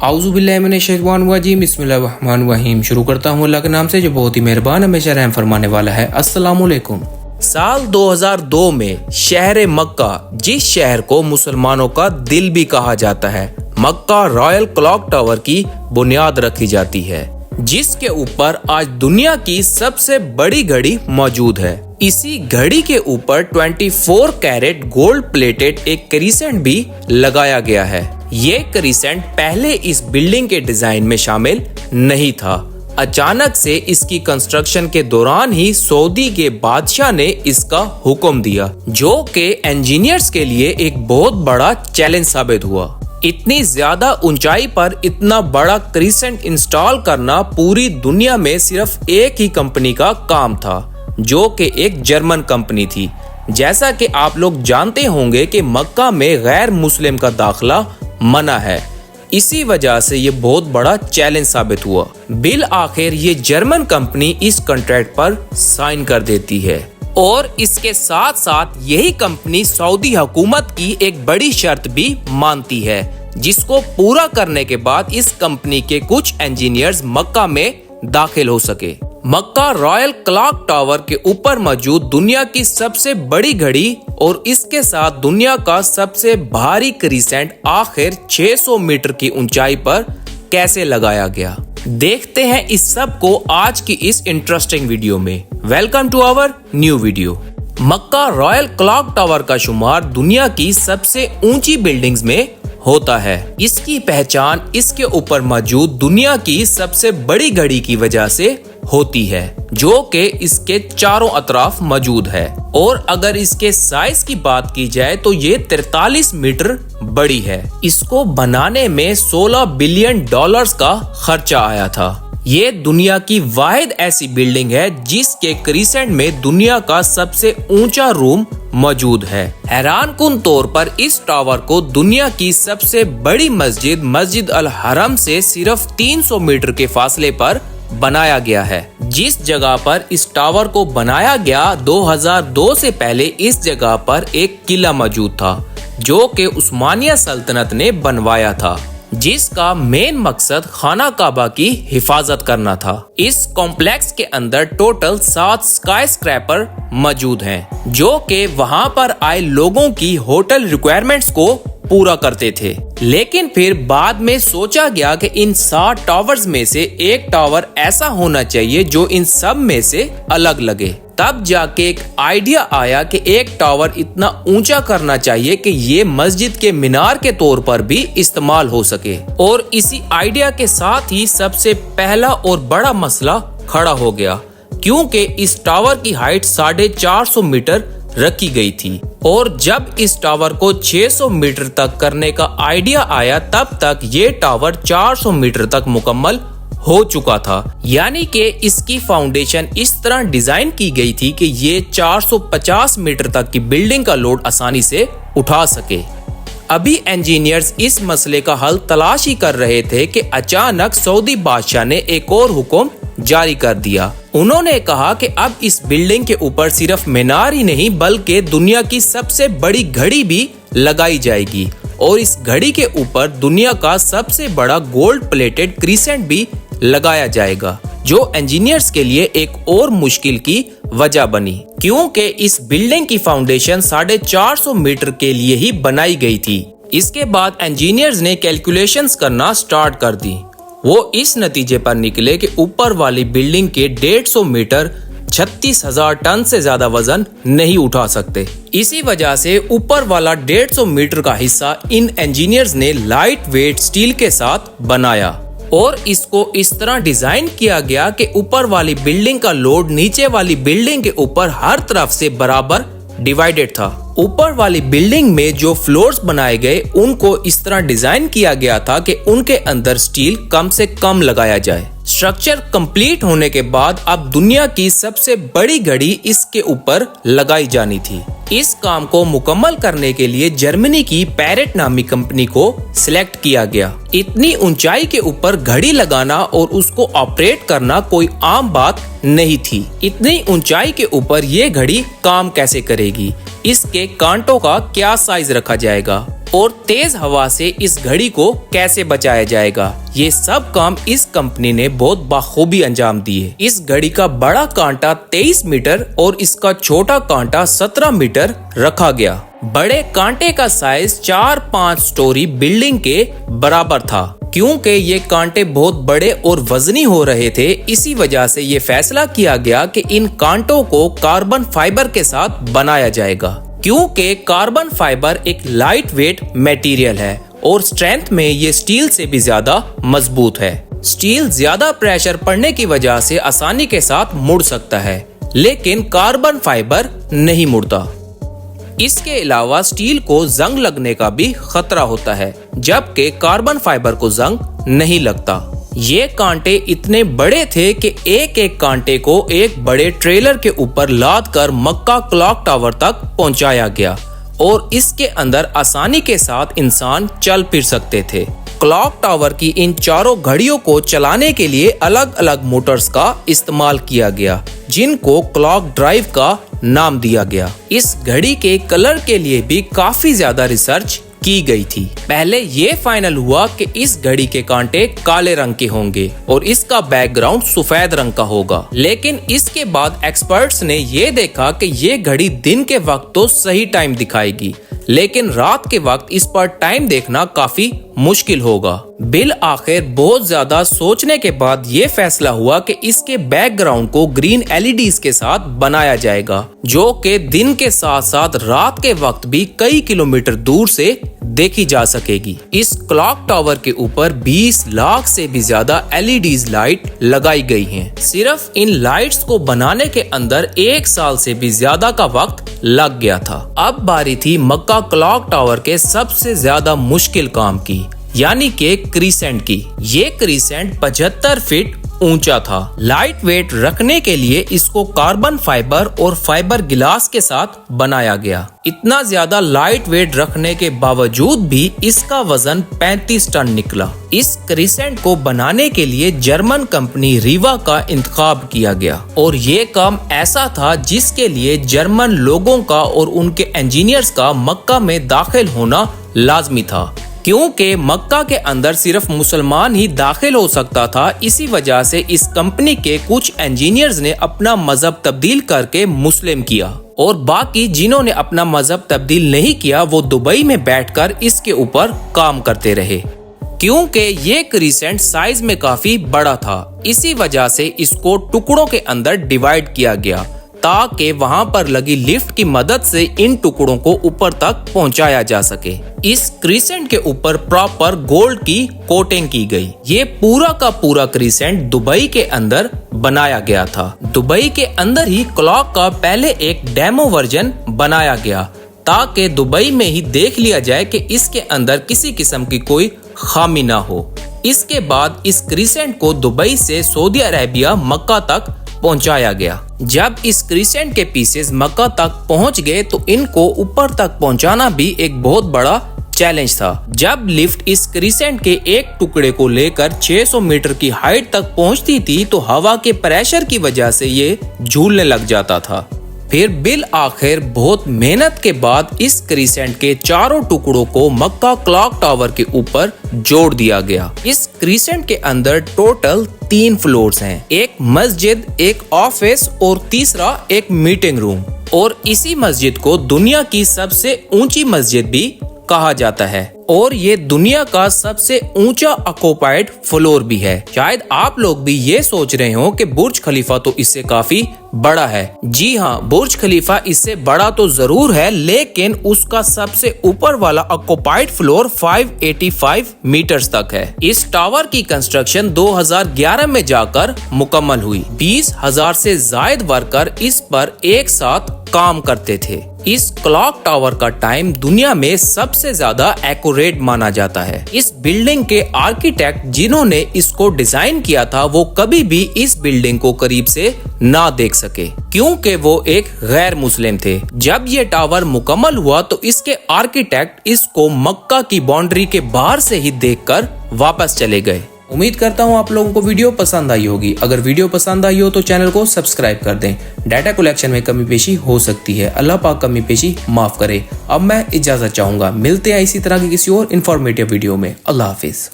आऊज़ुबिल्लाहिमिनश्शैतानिर्रजीम बिस्मिल्लाहिर्रहमानिर्रहीम। शुरू करता हूँ अल्लाह के नाम से जो बहुत ही मेहरबान हमेशा रहम फरमाने वाला है। अस्सलामु अलैकुम। साल 2002 में शहर मक्का, जिस शहर को मुसलमानों का दिल भी कहा जाता है, मक्का रॉयल क्लॉक टावर की बुनियाद रखी जाती है, जिसके ऊपर आज दुनिया की सबसे बड़ी घड़ी मौजूद है। इसी घड़ी के ऊपर 24 कैरेट गोल्ड प्लेटेड एक क्रीसेंट भी लगाया गया है। ये क्रीसेंट पहले इस बिल्डिंग के डिजाइन में शामिल नहीं था। अचानक से इसकी कंस्ट्रक्शन के दौरान ही सऊदी के बादशाह ने इसका हुक्म दिया, जो कि इंजीनियर्स के लिए एक बहुत बड़ा चैलेंज साबित हुआ। इतनी ज्यादा ऊंचाई पर इतना बड़ा क्रीसेंट इंस्टॉल करना पूरी दुनिया में सिर्फ एक ही कंपनी का काम था, जो कि एक जर्मन कंपनी थी। जैसा कि आप लोग जानते होंगे कि मक्का में गैर मुस्लिम का दाखिला मना है, इसी वजह से ये बहुत बड़ा चैलेंज साबित हुआ। बिल आखिर ये जर्मन कंपनी इस कॉन्ट्रैक्ट पर साइन कर देती है और इसके साथ साथ यही कंपनी सऊदी हुकूमत की एक बड़ी शर्त भी मानती है, जिसको पूरा करने के बाद इस कंपनी के कुछ इंजीनियर्स मक्का में दाखिल हो सके। मक्का रॉयल क्लॉक टावर के ऊपर मौजूद दुनिया की सबसे बड़ी घड़ी और इसके साथ दुनिया का सबसे भारी क्रीसेंट आखिर 600 मीटर की ऊंचाई पर कैसे लगाया गया, देखते हैं इस सब को आज की इस इंटरेस्टिंग वीडियो में। Welcome to our new video. Makkah Royal Clock Tower का शुमार दुनिया की सबसे ऊंची बिल्डिंग्स में होता है। इसकी पहचान इसके ऊपर मौजूद दुनिया की सबसे बड़ी घड़ी की वजह से होती है, जो कि इसके चारों अतराफ मौजूद है। और अगर इसके साइज की बात की जाए तो ये 43 मीटर बड़ी है। इसको बनाने में $16 बिलियन का खर्चा आया था। ये दुनिया की वाहिद ऐसी बिल्डिंग है जिसके क्रीसेंट में दुनिया का सबसे ऊंचा रूम मौजूद है। हैरानकुन तौर पर इस टावर को दुनिया की सबसे बड़ी मस्जिद अल हरम से सिर्फ 300 मीटर के फासले पर बनाया गया है। जिस जगह पर इस टावर को बनाया गया 2002 से पहले इस जगह पर एक किला मौजूद था, जो कि उस्मानिया सल्तनत ने बनवाया था, जिसका मेन मकसद खाना काबा की हिफाजत करना था। इस कॉम्प्लेक्स के अंदर टोटल 7 स्काई स्क्रैपर मौजूद हैं, जो कि वहां पर आए लोगों की होटल रिक्वायरमेंट्स को पूरा करते थे। लेकिन फिर बाद में सोचा गया कि इन 7 टावर्स में से एक टावर ऐसा होना चाहिए जो इन सब में से अलग लगे। तब जाके एक आइडिया आया कि एक टावर इतना ऊंचा करना चाहिए कि ये मस्जिद के मीनार के तौर पर भी इस्तेमाल हो सके। और इसी आइडिया के साथ ही सबसे पहला और बड़ा मसला खड़ा हो गया, क्योंकि इस टावर की हाइट 450 मीटर रखी गई थी। और जब इस टावर को 600 मीटर तक करने का आइडिया आया, तब तक ये टावर 400 मीटर तक मुकम्मल हो चुका था। यानी कि इसकी फाउंडेशन इस तरह डिजाइन की गई थी कि ये 450 मीटर तक की बिल्डिंग का लोड आसानी से उठा सके। अभी इंजीनियर्स इस मसले का हल तलाश ही कर रहे थे कि अचानक सऊदी बादशाह ने एक और हुक्म जारी कर दिया। उन्होंने कहा कि अब इस बिल्डिंग के ऊपर सिर्फ मीनार ही नहीं बल्कि दुनिया की सबसे बड़ी घड़ी भी लगाई जाएगी, और इस घड़ी के ऊपर दुनिया का सबसे बड़ा गोल्ड प्लेटेड क्रीसेंट भी लगाया जाएगा, जो इंजीनियर्स के लिए एक और मुश्किल की वजह बनी, क्योंकि इस बिल्डिंग की फाउंडेशन 450 मीटर के लिए ही बनाई गई थी। इसके बाद इंजीनियर्स ने कैलकुलेशंस करना स्टार्ट कर दी। वो इस नतीजे पर निकले कि ऊपर वाली बिल्डिंग के 150 मीटर 36,000 टन से ज्यादा वजन नहीं उठा सकते। इसी वजह से ऊपर वाला 150 मीटर का हिस्सा इन इंजीनियर्स ने लाइट वेट स्टील के साथ बनाया, और इसको इस तरह डिजाइन किया गया कि ऊपर वाली बिल्डिंग का लोड नीचे वाली बिल्डिंग के ऊपर हर तरफ से बराबर डिवाइडेड था। ऊपर वाली बिल्डिंग में जो फ्लोर्स बनाए गए उनको इस तरह डिजाइन किया गया था कि उनके अंदर स्टील कम से कम लगाया जाए। स्ट्रक्चर कंप्लीट होने के बाद अब दुनिया की सबसे बड़ी घड़ी इसके ऊपर लगाई जानी थी। इस काम को मुकम्मल करने के लिए जर्मनी की पैरेट नामी कंपनी को सिलेक्ट किया गया। इतनी ऊंचाई के ऊपर घड़ी लगाना और उसको ऑपरेट करना कोई आम बात नहीं थी। इतनी ऊंचाई के ऊपर ये घड़ी काम कैसे करेगी, इसके कांटों का क्या साइज रखा जाएगा, और तेज हवा से इस घड़ी को कैसे बचाया जाएगा, ये सब काम इस कंपनी ने बहुत बखूबी अंजाम दिए। इस घड़ी का बड़ा कांटा 23 मीटर और इसका छोटा कांटा 17 मीटर रखा गया। बड़े कांटे का साइज 4-5 स्टोरी बिल्डिंग के बराबर था। क्योंकि ये कांटे बहुत बड़े और वजनी हो रहे थे, इसी वजह से ये फैसला किया गया कि इन कांटों को कार्बन फाइबर के साथ बनाया जाएगा। क्योंकि कार्बन फाइबर एक लाइट वेट मटेरियल है और स्ट्रेंथ में ये स्टील से भी ज्यादा मजबूत है। स्टील ज्यादा प्रेशर पड़ने की वजह से आसानी के साथ मुड़ सकता है, लेकिन कार्बन फाइबर नहीं मुड़ता। इसके अलावा स्टील को जंग लगने का भी खतरा होता है, जबकि कार्बन फाइबर को जंग नहीं लगता। ये कांटे इतने बड़े थे कि एक एक कांटे को एक बड़े ट्रेलर के ऊपर लाद कर मक्का क्लॉक टावर तक पहुंचाया गया और इसके अंदर आसानी के साथ इंसान चल फिर सकते थे। क्लॉक टावर की इन चारों घड़ियों को चलाने के लिए अलग अलग मोटर्स का इस्तेमाल किया गया, जिनको क्लॉक ड्राइव का नाम दिया गया। इस घड़ी के कलर के लिए भी काफी ज्यादा रिसर्च की गई थी। पहले ये फाइनल हुआ कि इस घड़ी के कांटे काले रंग के होंगे और इसका बैकग्राउंड सफेद रंग का होगा, लेकिन इसके बाद एक्सपर्ट्स ने ये देखा कि ये घड़ी दिन के वक्त तो सही टाइम दिखाएगी, लेकिन रात के वक्त इस पर टाइम देखना काफी मुश्किल होगा। बिल आखिर बहुत ज्यादा सोचने के बाद ये फैसला हुआ कि इसके बैकग्राउंड को ग्रीन एलईडीज के साथ बनाया जाएगा, जो कि दिन के साथ साथ रात के वक्त भी कई किलोमीटर दूर से देखी जा सकेगी। इस क्लॉक टावर के ऊपर 20 लाख से भी ज्यादा एलईडीज लाइट लगाई गई हैं। सिर्फ इन लाइट्स को बनाने के अंदर 1 साल से भी ज्यादा का वक्त लग गया था। अब बारी थी मक्का क्लॉक टावर के सबसे ज्यादा मुश्किल काम की, यानी कि क्रीसेंट की। ये क्रीसेंट 75 फीट ऊंचा था। लाइट वेट रखने के लिए इसको कार्बन फाइबर और फाइबर गिलास के साथ बनाया गया। इतना ज्यादा लाइट वेट रखने के बावजूद भी इसका वजन 35 टन निकला। इस क्रीसेंट को बनाने के लिए जर्मन कंपनी रीवा का इंतखाब किया गया और ये काम ऐसा था जिसके लिए जर्मन लोगों का और उनके इंजीनियर्स का मक्का में दाखिल होना लाजमी था। क्योंकि मक्का के अंदर सिर्फ मुसलमान ही दाखिल हो सकता था, इसी वजह से इस कंपनी के कुछ इंजीनियर्स ने अपना मजहब तब्दील करके मुस्लिम किया और बाकी जिन्होंने अपना मजहब तब्दील नहीं किया वो दुबई में बैठकर इसके ऊपर काम करते रहे। क्योंकि ये क्रीसेंट साइज में काफी बड़ा था, इसी वजह से इसको टुकड़ों के अंदर डिवाइड किया गया ताकि वहां पर लगी लिफ्ट की मदद से इन टुकड़ों को ऊपर तक पहुंचाया जा सके। इस क्रीसेंट के ऊपर प्रॉपर गोल्ड की कोटिंग की गई। ये पूरा का पूरा क्रीसेंट दुबई के अंदर बनाया गया था। दुबई के अंदर ही क्लॉक का पहले एक डेमो वर्जन बनाया गया ताकि दुबई में ही देख लिया जाए कि इसके अंदर किसी किस्म की कोई खामी ना हो। इसके बाद इस क्रीसेंट को दुबई से सऊदी अरेबिया मक्का तक पहुंचाया गया। जब इस क्रीसेंट के पीसेस मक्का तक पहुंच गए तो इनको ऊपर तक पहुंचाना भी एक बहुत बड़ा चैलेंज था। जब लिफ्ट इस क्रीसेंट के एक टुकड़े को लेकर 600 मीटर की हाइट तक पहुंचती थी तो हवा के प्रेशर की वजह से ये झूलने लग जाता था। फिर बिल आखिर बहुत मेहनत के बाद इस क्रीसेंट के चारों टुकड़ों को मक्का क्लॉक टावर के ऊपर जोड़ दिया गया। इस क्रीसेंट के अंदर टोटल 3 फ्लोर्स हैं, एक मस्जिद, एक ऑफिस और तीसरा एक मीटिंग रूम। और इसी मस्जिद को दुनिया की सबसे ऊंची मस्जिद भी कहा जाता है और ये दुनिया का सबसे ऊंचा ऑक्युपाइड फ्लोर भी है। शायद आप लोग भी ये सोच रहे हो कि बुर्ज खलीफा तो इससे काफी बड़ा है। जी हाँ, बुर्ज खलीफा इससे बड़ा तो जरूर है, लेकिन उसका सबसे ऊपर वाला ऑक्युपाइड फ्लोर 585 मीटर्स तक है। इस टावर की कंस्ट्रक्शन 2011 में जाकर मुकम्मल हुई। 20,000 से ज्यादा वर्कर इस पर एक साथ काम करते थे। इस क्लॉक टावर का टाइम दुनिया में सबसे ज्यादा एक्यूरेट माना जाता है। इस बिल्डिंग के आर्किटेक्ट जिन्होंने इसको डिजाइन किया था वो कभी भी इस बिल्डिंग को करीब से ना देख सके क्योंकि वो एक गैर मुस्लिम थे। जब ये टावर मुकम्मल हुआ तो इसके आर्किटेक्ट इसको मक्का की बाउंड्री के बाहर से ही देखकर वापस चले गए उम्मीद करता हूँ आप लोगों को वीडियो पसंद आई होगी। अगर वीडियो पसंद आई हो तो चैनल को सब्सक्राइब कर दें। डाटा कलेक्शन में कमी पेशी हो सकती है, अल्लाह पाक कमी पेशी माफ करे। अब मैं इजाजत चाहूंगा, मिलते हैं इसी तरह की किसी और इन्फॉर्मेटिव वीडियो में। अल्लाह हाफिज।